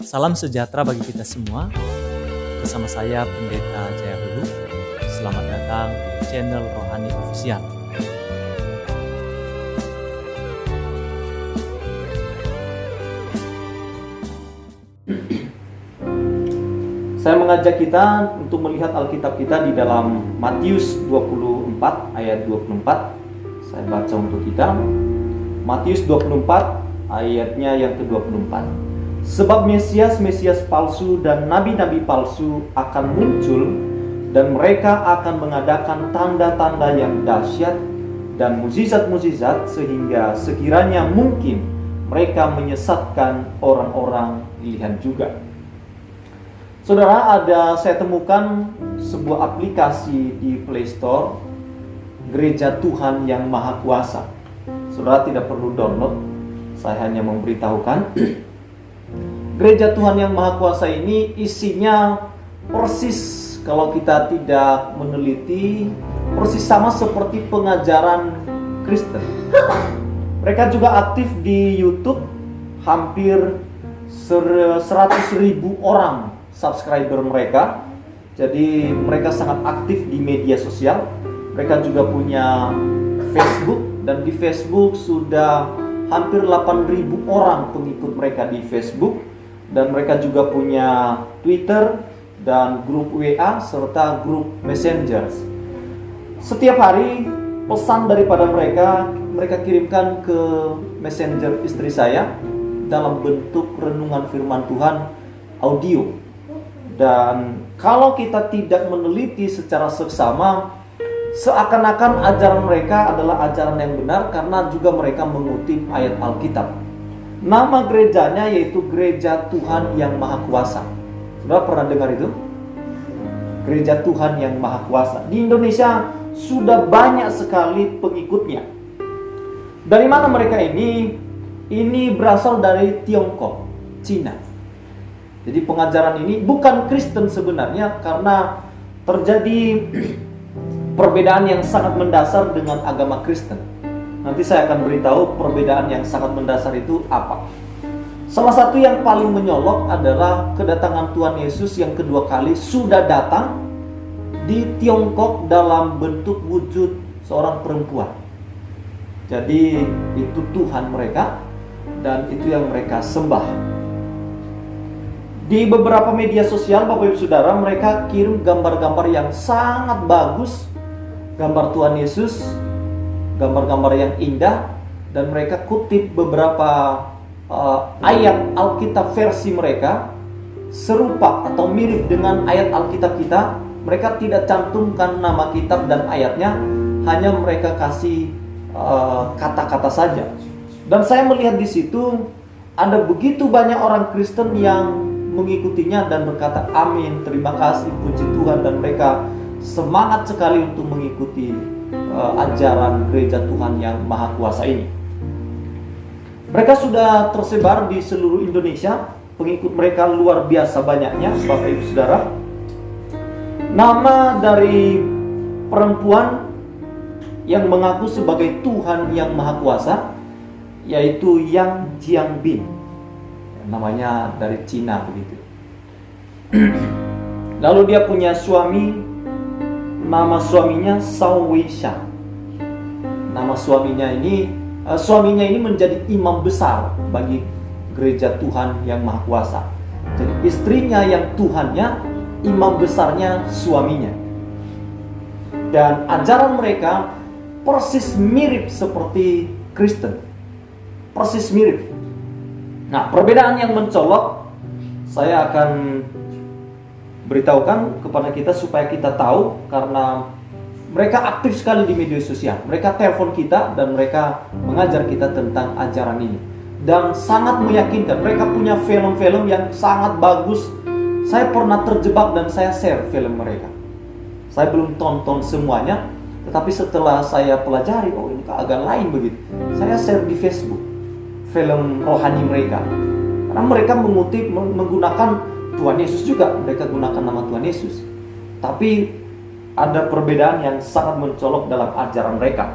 Salam sejahtera bagi kita semua. Bersama saya Pendeta Jaya Hulu. Selamat datang di channel Rohani Official. Saya mengajak kita untuk melihat Alkitab kita di dalam Matius 24 ayat 24. Saya baca untuk kita. Matius 24 ayatnya yang ke-24. Sebab Mesias palsu dan nabi-nabi palsu akan muncul, dan mereka akan mengadakan tanda-tanda yang dahsyat dan mukjizat-mukjizat, sehingga sekiranya mungkin mereka menyesatkan orang-orang pilihan juga. Saudara, saya temukan sebuah aplikasi di Play Store, Gereja Tuhan yang Maha Kuasa. Saudara tidak perlu download, saya hanya memberitahukan. Gereja Tuhan yang Maha Kuasa ini isinya persis, kalau kita tidak meneliti, persis sama seperti pengajaran Kristen. Mereka juga aktif di YouTube, hampir 100.000 orang subscriber mereka. Jadi mereka sangat aktif di media sosial. Mereka juga punya Facebook, dan di Facebook sudah hampir 8.000 orang pengikut mereka di Facebook. Dan mereka juga punya Twitter dan grup WA serta grup Messenger. Setiap hari pesan daripada mereka kirimkan ke Messenger istri saya dalam bentuk renungan firman Tuhan audio. Dan kalau kita tidak meneliti secara seksama, seakan-akan ajaran mereka adalah ajaran yang benar karena juga mereka mengutip ayat Alkitab. Nama gerejanya yaitu Gereja Tuhan yang Maha Kuasa. Saudara pernah dengar itu? Gereja Tuhan yang Maha Kuasa. Di Indonesia sudah banyak sekali pengikutnya. Dari mana mereka ini? Ini berasal dari Tiongkok, Cina. Jadi pengajaran ini bukan Kristen sebenarnya, karena terjadi perbedaan yang sangat mendasar dengan agama Kristen. Nanti saya akan beritahu perbedaan yang sangat mendasar itu apa. Salah satu yang paling menyolok adalah kedatangan Tuhan Yesus yang kedua kali sudah datang di Tiongkok dalam bentuk wujud seorang perempuan. Jadi itu Tuhan mereka, dan itu yang mereka sembah. Di beberapa media sosial, Bapak Ibu Saudara, mereka kirim gambar-gambar yang sangat bagus, gambar Tuhan Yesus, gambar-gambar yang indah, dan mereka kutip beberapa ayat Alkitab versi mereka serupa atau mirip dengan ayat Alkitab kita. Mereka tidak cantumkan nama kitab dan ayatnya, hanya mereka kasih kata-kata saja. Dan saya melihat di situ ada begitu banyak orang Kristen yang mengikutinya dan berkata amin, terima kasih, puji Tuhan, dan mereka semangat sekali untuk mengikuti ajaran Gereja Tuhan yang Maha Kuasa ini. Mereka sudah tersebar di seluruh Indonesia. Pengikut mereka luar biasa banyaknya, Bapak Ibu Saudara. Nama dari perempuan yang mengaku sebagai Tuhan yang Maha Kuasa yaitu Yang Jiangbin. Namanya dari Cina begitu. Lalu dia punya suami. Nama suaminya Shao Weisha. Nama suaminya ini menjadi imam besar bagi Gereja Tuhan yang Maha Kuasa. Jadi istrinya yang Tuhannya, imam besarnya suaminya. Dan ajaran mereka persis mirip seperti Kristen. Persis mirip. Nah, perbedaan yang mencolok saya akan beritahukan kepada kita supaya kita tahu, karena mereka aktif sekali di media sosial. Mereka telepon kita dan mereka mengajar kita tentang ajaran ini, dan sangat meyakinkan. Mereka punya film-film yang sangat bagus. Saya pernah terjebak dan saya share film mereka. Saya belum tonton semuanya, tetapi setelah saya pelajari, oh ini agak lain begitu, saya share di Facebook film rohani mereka. Karena mereka menggunakan Tuhan Yesus juga, mereka gunakan nama Tuhan Yesus. Tapi ada perbedaan yang sangat mencolok dalam ajaran mereka.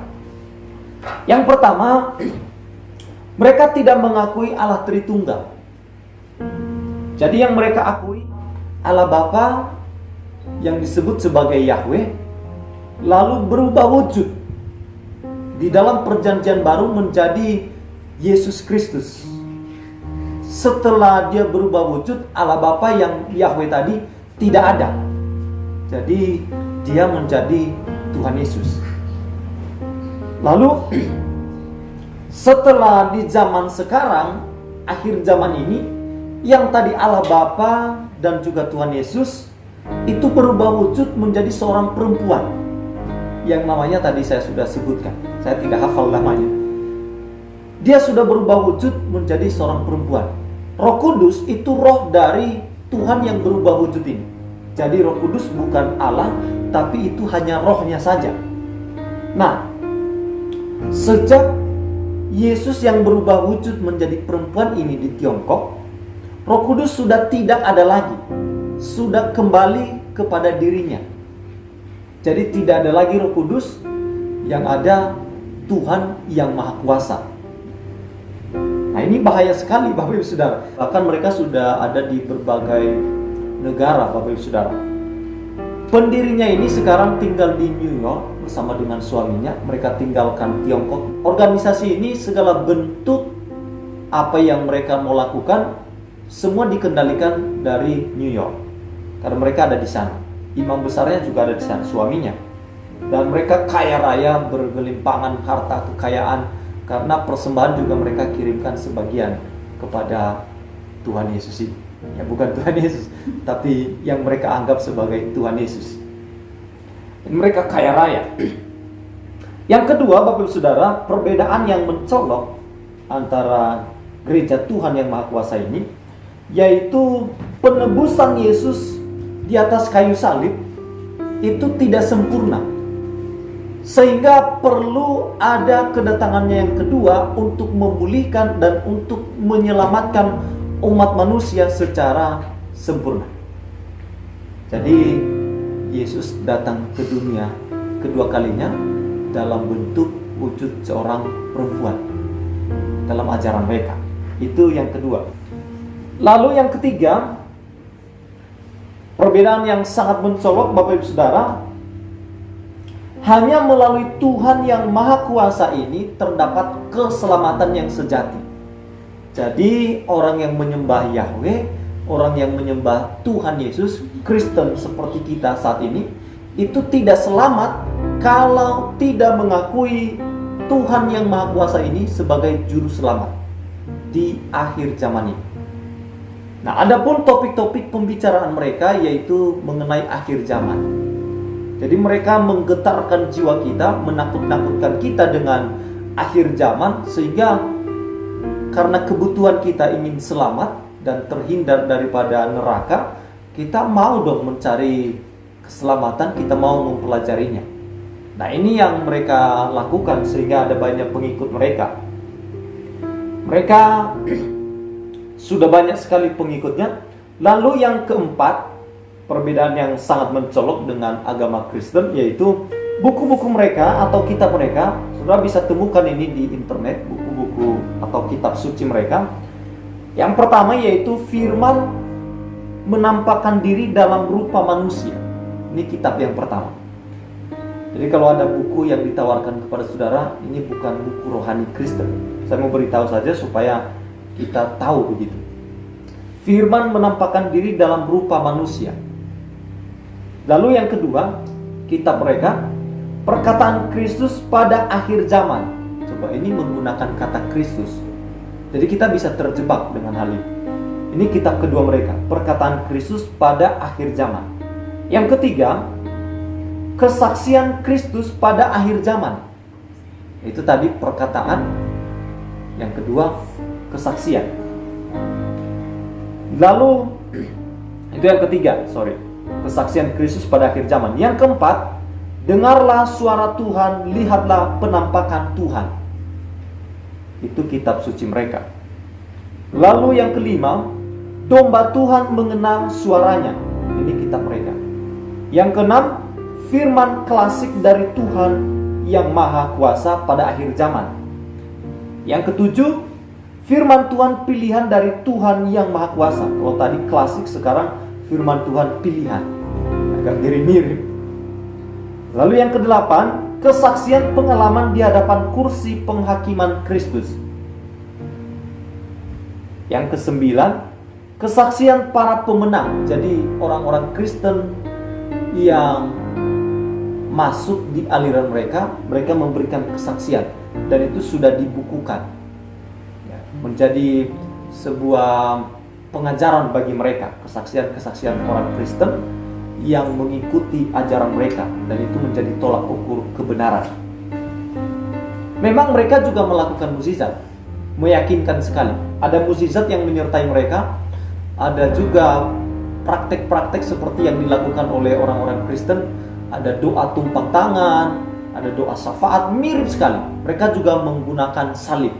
Yang pertama, mereka tidak mengakui Allah Tritunggal. Jadi yang mereka akui Allah Bapa yang disebut sebagai Yahweh lalu berubah wujud di dalam perjanjian baru menjadi Yesus Kristus. Setelah dia berubah wujud, Allah Bapa yang Yahweh tadi tidak ada. Jadi dia menjadi Tuhan Yesus. Lalu setelah di zaman sekarang, akhir zaman ini, yang tadi Allah Bapa dan juga Tuhan Yesus itu berubah wujud menjadi seorang perempuan yang namanya tadi saya sudah sebutkan. Saya tidak hafal namanya. Dia sudah berubah wujud menjadi seorang perempuan. Roh Kudus itu roh dari Tuhan yang berubah wujud ini. Jadi Roh Kudus bukan Allah, tapi itu hanya rohnya saja. Nah, sejak Yesus yang berubah wujud menjadi perempuan ini di Tiongkok, Roh Kudus sudah tidak ada lagi. Sudah kembali kepada dirinya. Jadi tidak ada lagi Roh Kudus, yang ada Tuhan yang Maha Kuasa. Nah, ini bahaya sekali Bapak Ibu Saudara. Bahkan mereka sudah ada di berbagai negara Bapak Ibu Saudara. Pendirinya ini sekarang tinggal di New York bersama dengan suaminya. Mereka tinggalkan Tiongkok. Organisasi ini segala bentuk apa yang mereka mau lakukan semua dikendalikan dari New York. Karena mereka ada di sana. Imam besarnya juga ada di sana, suaminya. Dan mereka kaya raya, bergelimpangan harta kekayaan, karena persembahan juga mereka kirimkan sebagian kepada Tuhan Yesus ini. Ya, bukan Tuhan Yesus, tapi yang mereka anggap sebagai Tuhan Yesus. Dan mereka kaya raya. Yang kedua, Bapak Ibu Saudara, perbedaan yang mencolok antara gereja Tuhan yang Maha Kuasa ini, yaitu penebusan Yesus di atas kayu salib itu tidak sempurna. Sehingga perlu ada kedatangannya yang kedua untuk memulihkan dan untuk menyelamatkan umat manusia secara sempurna. Jadi Yesus datang ke dunia kedua kalinya dalam bentuk wujud seorang perempuan dalam ajaran mereka. Itu yang kedua. Lalu yang ketiga, perbedaan yang sangat mencolok Bapak Ibu Saudara, hanya melalui Tuhan yang Maha Kuasa ini terdapat keselamatan yang sejati. Jadi orang yang menyembah Yahweh, orang yang menyembah Tuhan Yesus, Kristen seperti kita saat ini, itu tidak selamat kalau tidak mengakui Tuhan yang Maha Kuasa ini sebagai juru selamat di akhir zaman ini. Nah, adapun topik-topik pembicaraan mereka yaitu mengenai akhir zaman. Jadi mereka menggetarkan jiwa kita, menakut-nakutkan kita dengan akhir zaman, sehingga karena kebutuhan kita ingin selamat dan terhindar daripada neraka, kita mau dong mencari keselamatan, kita mau mempelajarinya. Nah, ini yang mereka lakukan sehingga ada banyak pengikut mereka. Mereka sudah banyak sekali pengikutnya. Lalu yang keempat, perbedaan yang sangat mencolok dengan agama Kristen, yaitu buku-buku mereka atau kitab mereka. Saudara bisa temukan ini di internet, buku-buku atau kitab suci mereka. Yang pertama yaitu firman menampakkan diri dalam rupa manusia. Ini kitab yang pertama. Jadi kalau ada buku yang ditawarkan kepada saudara, ini bukan buku rohani Kristen. Saya mau beritahu saja supaya kita tahu begitu. Firman menampakkan diri dalam rupa manusia. Lalu yang kedua, kitab mereka, perkataan Kristus pada akhir zaman. Coba ini menggunakan kata Kristus. Jadi kita bisa terjebak dengan hal ini. Ini kitab kedua mereka, perkataan Kristus pada akhir zaman. Yang ketiga, kesaksian Kristus pada akhir zaman. Itu tadi perkataan. Yang kedua, kesaksian. Lalu itu yang ketiga, kesaksian Kristus pada akhir zaman. Yang keempat, dengarlah suara Tuhan, lihatlah penampakan Tuhan. Itu kitab suci mereka. Lalu yang kelima, domba Tuhan mengenal suaranya. Ini kitab mereka. Yang keenam, firman klasik dari Tuhan yang Maha Kuasa pada akhir zaman. Yang ketujuh, Firman Tuhan pilihan dari Tuhan yang Maha Kuasa. Kalau tadi klasik, sekarang firman Tuhan pilihan. Agak mirip-mirip. Lalu yang kedelapan, kesaksian pengalaman di hadapan kursi penghakiman Kristus. Yang kesembilan, kesaksian para pemenang. Jadi orang-orang Kristen yang masuk di aliran mereka memberikan kesaksian. Dan itu sudah dibukukan. Menjadi sebuah pengajaran bagi mereka, kesaksian-kesaksian orang Kristen yang mengikuti ajaran mereka, dan itu menjadi tolak ukur kebenaran. Memang mereka juga melakukan mukjizat, meyakinkan sekali. Ada mukjizat yang menyertai mereka, ada juga praktek-praktek seperti yang dilakukan oleh orang-orang Kristen. Ada doa tumpang tangan, ada doa syafaat, mirip sekali. Mereka juga menggunakan salib.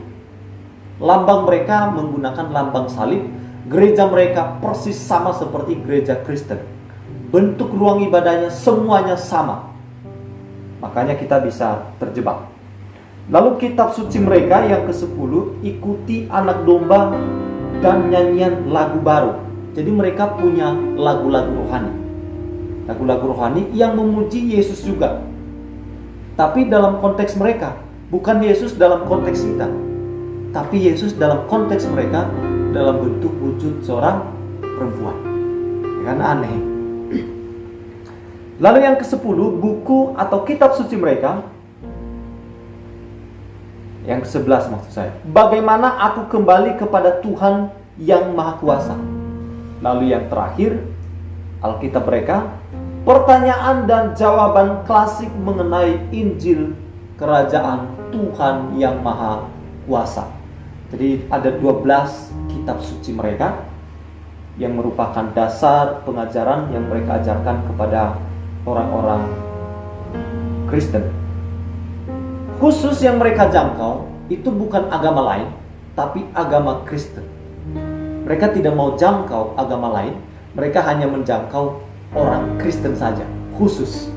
Lambang mereka menggunakan lambang salib. Gereja mereka persis sama seperti gereja Kristen. Bentuk ruang ibadahnya semuanya sama. Makanya kita bisa terjebak. Lalu kitab suci mereka yang ke-10, ikuti anak domba dan nyanyian lagu baru. Jadi mereka punya lagu-lagu rohani. Lagu-lagu rohani yang memuji Yesus juga. Tapi dalam konteks mereka, bukan Yesus dalam konteks kita. Tapi Yesus dalam konteks mereka dalam bentuk wujud seorang perempuan. Kan aneh. Lalu yang ke-10, buku atau kitab suci mereka. Yang ke-11 maksud saya. Bagaimana aku kembali kepada Tuhan yang Maha Kuasa. Lalu yang terakhir, Alkitab mereka, pertanyaan dan jawaban klasik mengenai Injil Kerajaan Tuhan yang Maha Kuasa. Jadi ada 12 kitab suci mereka yang merupakan dasar pengajaran yang mereka ajarkan kepada orang-orang Kristen. Khusus yang mereka jangkau itu bukan agama lain, tapi agama Kristen. Mereka tidak mau jangkau agama lain, mereka hanya menjangkau orang Kristen saja, khusus.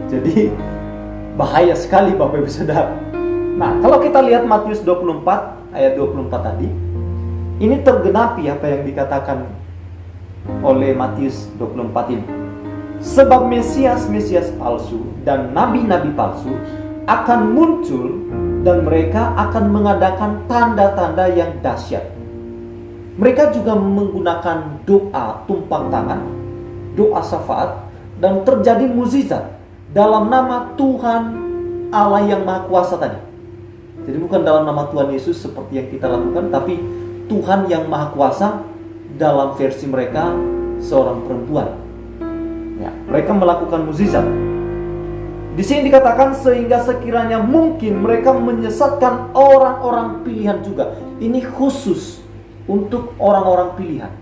Jadi bahaya sekali Bapak Ibu Saudara. Nah, kalau kita lihat Matius 24 ayat 24 tadi, ini tergenapi apa yang dikatakan oleh Matius 24 ini. Sebab Mesias palsu dan nabi-nabi palsu akan muncul, dan mereka akan mengadakan tanda-tanda yang dahsyat. Mereka juga menggunakan doa tumpang tangan, doa syafaat, dan terjadi mukjizat dalam nama Tuhan Allah yang Maha Kuasa tadi. Jadi bukan dalam nama Tuhan Yesus seperti yang kita lakukan, tapi Tuhan yang Maha Kuasa dalam versi mereka seorang perempuan. Ya, mereka melakukan mukjizat. Di sini dikatakan sehingga sekiranya mungkin mereka menyesatkan orang-orang pilihan juga. Ini khusus untuk orang-orang pilihan.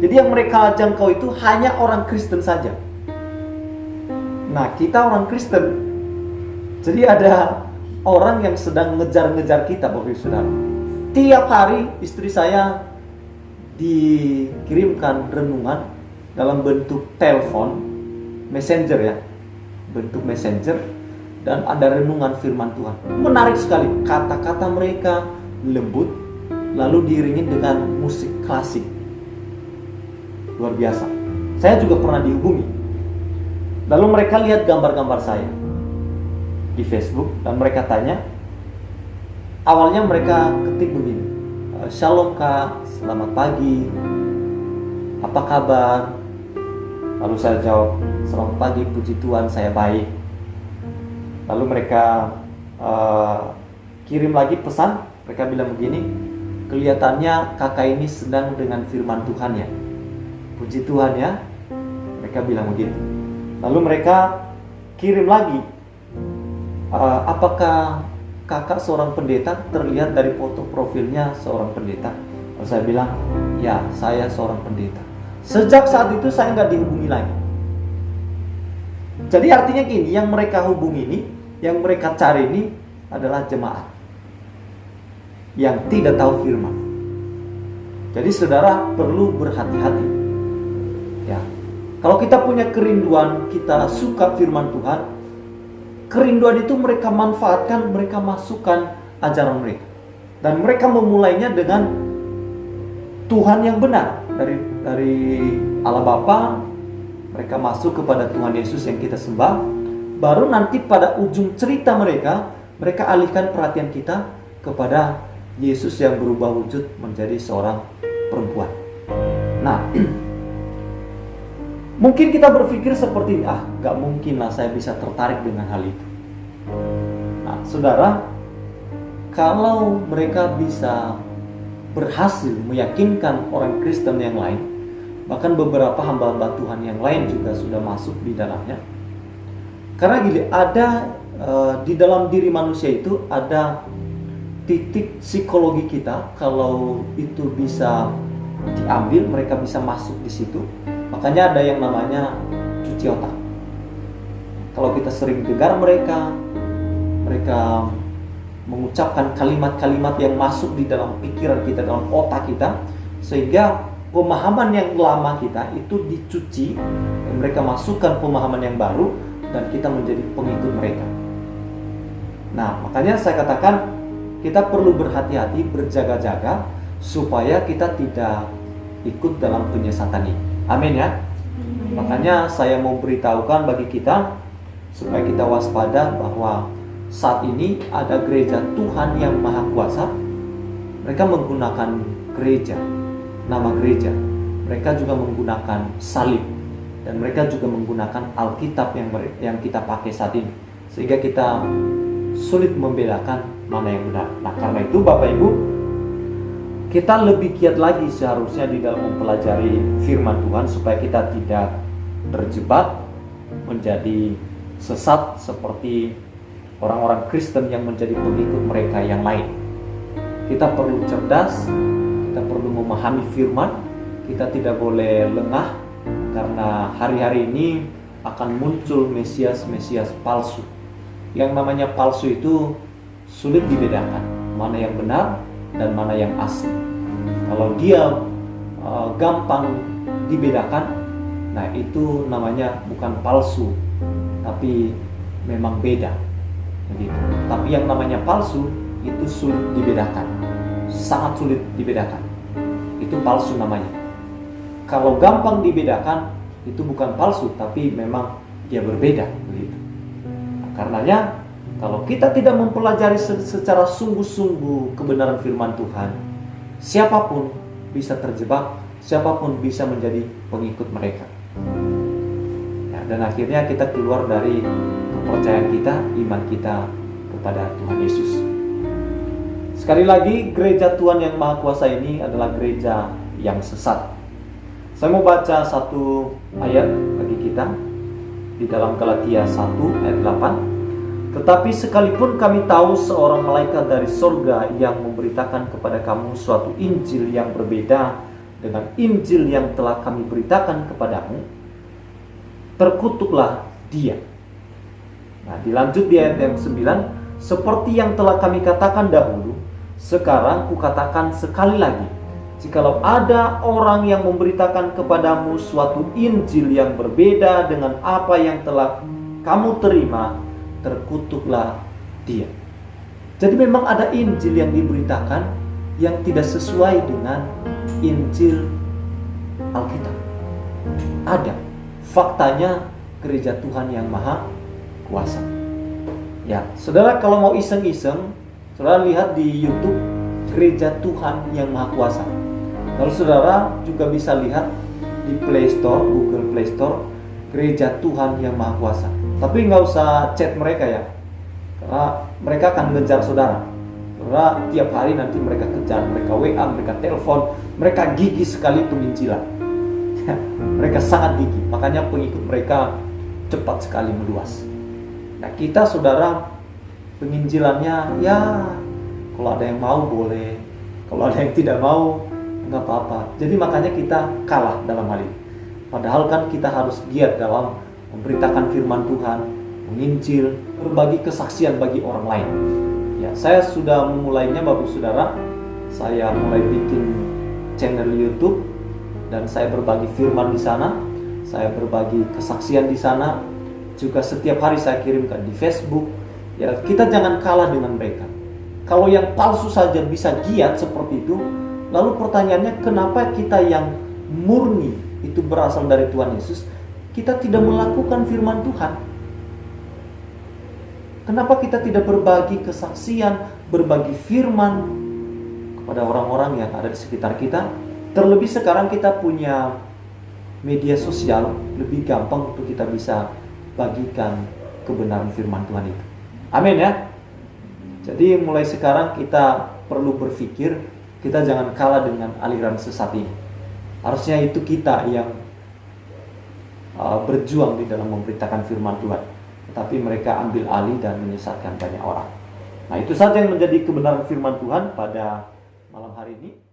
Jadi yang mereka jangkau itu hanya orang Kristen saja. Nah, kita orang Kristen. Jadi ada orang yang sedang ngejar-ngejar kita, Bapak Ibu Saudara. Tiap hari istri saya dikirimkan renungan dalam bentuk telepon, messenger ya, bentuk messenger, dan ada renungan firman Tuhan. Menarik sekali, kata-kata mereka lembut, lalu diiringi dengan musik klasik. Luar biasa. Saya juga pernah dihubungi. Lalu mereka lihat gambar-gambar saya di Facebook, dan mereka tanya. Awalnya mereka ketik begini, "Shalom Kak, selamat pagi, apa kabar?" Lalu saya jawab, "Selamat pagi, puji Tuhan, saya baik." Lalu mereka kirim lagi pesan. Mereka bilang begini, "Kelihatannya kakak ini sedang dengan firman Tuhan ya. Puji Tuhan ya." Mereka bilang begitu. Lalu mereka kirim lagi, "Apakah kakak seorang pendeta? Terlihat dari foto profilnya seorang pendeta." Lalu saya bilang, "Ya, saya seorang pendeta." Sejak saat itu saya nggak dihubungi lagi. Jadi artinya gini, yang mereka hubungi ini, yang mereka cari ini adalah jemaat yang tidak tahu firman. Jadi saudara perlu berhati-hati. Ya, kalau kita punya kerinduan, kita suka firman Tuhan, kerinduan itu mereka manfaatkan, mereka masukkan ajaran mereka. Dan mereka memulainya dengan Tuhan yang benar. Dari Allah Bapa, mereka masuk kepada Tuhan Yesus yang kita sembah. Baru nanti pada ujung cerita mereka alihkan perhatian kita kepada Yesus yang berubah wujud menjadi seorang perempuan. Nah, mungkin kita berpikir seperti ini, gak mungkin lah saya bisa tertarik dengan hal itu. Nah, saudara, kalau mereka bisa berhasil meyakinkan orang Kristen yang lain, bahkan beberapa hamba-hamba Tuhan yang lain juga sudah masuk di dalamnya. Karena gini, ada di dalam diri manusia itu ada titik psikologi kita, kalau itu bisa diambil, mereka bisa masuk di situ. Makanya ada yang namanya cuci otak. Kalau kita sering dengar mereka mengucapkan kalimat-kalimat yang masuk di dalam pikiran kita, dalam otak kita, sehingga pemahaman yang lama kita itu dicuci, dan mereka masukkan pemahaman yang baru, dan kita menjadi pengikut mereka. Nah, makanya saya katakan kita perlu berhati-hati, berjaga-jaga, supaya kita tidak ikut dalam penyesatan ini. Amin ya. Makanya saya mau beritahukan bagi kita supaya kita waspada bahwa saat ini ada gereja Tuhan yang Maha Kuasa. Mereka menggunakan gereja, nama gereja. Mereka juga menggunakan salib, dan mereka juga menggunakan Alkitab yang kita pakai saat ini, sehingga kita sulit membedakan mana yang benar. Nah, karena itu Bapak Ibu, kita lebih giat lagi seharusnya di dalam mempelajari firman Tuhan, supaya kita tidak terjebak menjadi sesat seperti orang-orang Kristen yang menjadi pengikut mereka yang lain. Kita perlu cerdas, kita perlu memahami firman, kita tidak boleh lengah, karena hari-hari ini akan muncul Mesias-Mesias palsu. Yang namanya palsu itu sulit dibedakan mana yang benar dan mana yang asli. Kalau dia gampang dibedakan, nah itu namanya bukan palsu, tapi memang beda. Begitu. Tapi yang namanya palsu itu sulit dibedakan, sangat sulit dibedakan. Itu palsu namanya. Kalau gampang dibedakan, itu bukan palsu, tapi memang dia berbeda. Begitu. Nah, karenanya kalau kita tidak mempelajari secara sungguh-sungguh kebenaran firman Tuhan, siapapun bisa terjebak, siapapun bisa menjadi pengikut mereka. Ya, dan akhirnya kita keluar dari kepercayaan kita, iman kita kepada Tuhan Yesus. Sekali lagi, gereja Tuhan yang Maha Kuasa ini adalah gereja yang sesat. Saya mau baca satu ayat bagi kita di dalam Galatia 1 ayat 8. Tetapi sekalipun kami tahu seorang malaikat dari surga yang memberitakan kepada kamu suatu Injil yang berbeda dengan Injil yang telah kami beritakan kepadamu, terkutuklah dia. Nah, dilanjut di ayat yang 9, seperti yang telah kami katakan dahulu, sekarang kukatakan sekali lagi, jikalau ada orang yang memberitakan kepadamu suatu Injil yang berbeda dengan apa yang telah kamu terima, terkutuklah dia. Jadi memang ada Injil yang diberitakan yang tidak sesuai dengan Injil Alkitab. Ada. Faktanya gereja Tuhan yang Maha Kuasa. Ya, saudara kalau mau iseng-iseng, saudara lihat di YouTube gereja Tuhan yang Maha Kuasa. Lalu saudara juga bisa lihat di Play Store, Google Play Store, gereja Tuhan yang Maha Kuasa. Tapi nggak usah chat mereka ya, karena mereka akan ngejar saudara. Saudara tiap hari nanti mereka kejar, mereka WA, mereka telepon, mereka gigih sekali penginjilan. Mereka sangat gigih, makanya pengikut mereka cepat sekali meluas. Nah, kita saudara penginjilannya ya kalau ada yang mau boleh, kalau ada yang tidak mau nggak apa-apa. Jadi makanya kita kalah dalam hal ini. Padahal kan kita harus giat dalam memberitakan firman Tuhan, menginjil, berbagi kesaksian bagi orang lain. Ya, saya sudah memulainya Bapak Saudara. Saya mulai bikin channel YouTube dan saya berbagi firman di sana. Saya berbagi kesaksian di sana. Juga setiap hari saya kirimkan di Facebook. Ya, kita jangan kalah dengan mereka. Kalau yang palsu saja bisa giat seperti itu, lalu pertanyaannya, kenapa kita yang murni itu berasal dari Tuhan Yesus, kita tidak melakukan firman Tuhan? Kenapa kita tidak berbagi kesaksian, berbagi firman kepada orang-orang yang ada di sekitar kita? Terlebih sekarang kita punya media sosial, lebih gampang untuk kita bisa bagikan kebenaran firman Tuhan itu. Amin ya. Jadi mulai sekarang kita perlu berpikir, kita jangan kalah dengan aliran sesat ini. Harusnya itu kita yang berjuang di dalam memberitakan firman Tuhan, tetapi mereka ambil alih dan menyesatkan banyak orang. Nah, itu saja yang menjadi kebenaran firman Tuhan pada malam hari ini.